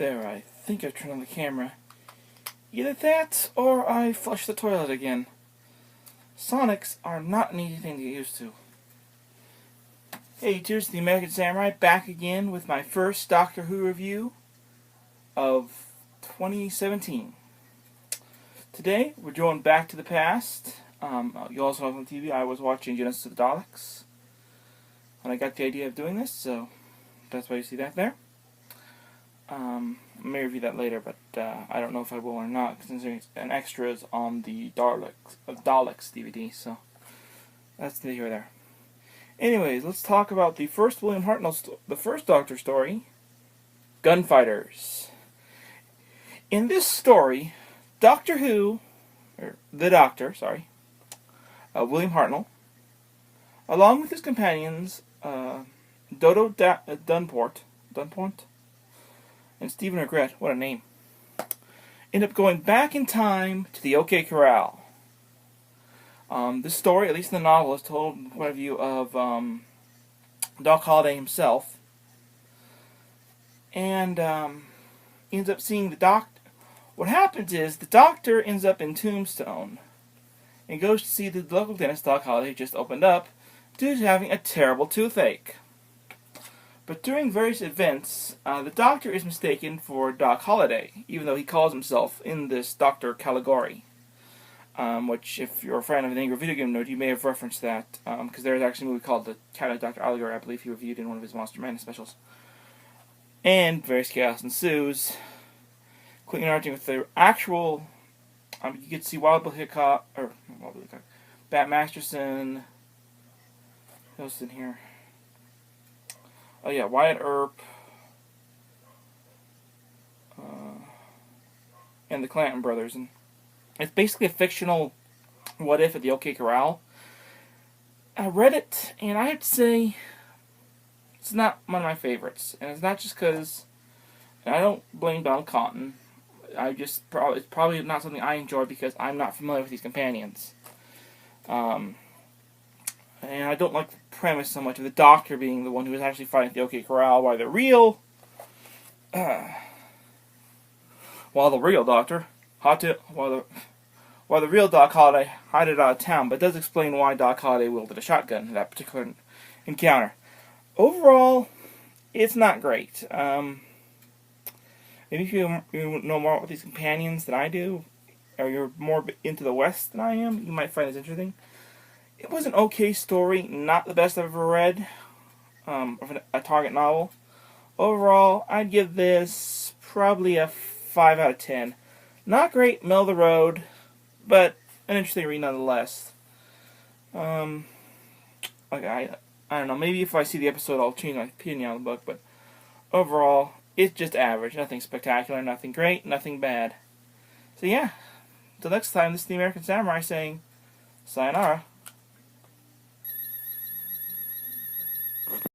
There, I think I've turned on the camera. Either that, or I flushed the toilet again. Sonics are not an easy thing to get used to. Hey, cheers to the American Samurai, back again with my first Doctor Who review of 2017. Today, we're going back to the past. You also have on TV, I was watching Genesis of the Daleks. And I got the idea of doing this, so that's why you see that there. I may review that later, but I don't know if I will or not, considering it's an extras on the Daleks DVD, so that's neither here or there. Anyways, let's talk about the first William Hartnell, the first Doctor story, Gunfighters. In this story, Doctor Who, or the Doctor, William Hartnell, along with his companions, Dodo Dunport, and Stephen Regret, what a name, end up going back in time to the OK Corral. This story, at least in the novel, is told from the point of view of Doc Holliday himself, and ends up seeing the Doctor. What happens is the Doctor ends up in Tombstone and goes to see the local dentist Doc Holliday just opened up due to having a terrible toothache. But during various events, the Doctor is mistaken for Doc Holliday, even though he calls himself in this Dr. Caligari. Which, if you're a fan of an Angry Video Game Nerd, you may have referenced that, because there's actually a movie called The Cat of Dr. Caligari, I believe he reviewed in one of his Monster Madness specials. And various chaos ensues, including interacting with the actual, you get to see Bat Masterson, who else is in here? Oh yeah, Wyatt Earp, and the Clanton brothers, and it's basically a fictional what if at the OK Corral. I read it, and I have to say, it's not one of my favorites, and it's not just because I don't blame Donald Cotton. It's probably not something I enjoy because I'm not familiar with these companions. And I don't like the premise so much of the Doctor being the one who is actually fighting at the OK Corral, while the real Doctor, while the real Doc Holliday hid out of town, but it does explain why Doc Holliday wielded a shotgun in that particular encounter. Overall, it's not great. Maybe if you know more about these companions than I do, or you're more into the West than I am, you might find this interesting. It was an okay story, not the best I've ever read, of a Target novel. Overall, I'd give this probably a 5 out of 10. Not great, middle of the road, but an interesting read nonetheless. I don't know, maybe if I see the episode I'll change my opinion on the book, but overall, it's just average. Nothing spectacular, nothing great, nothing bad. So yeah, until next time, this is the American Samurai saying, sayonara.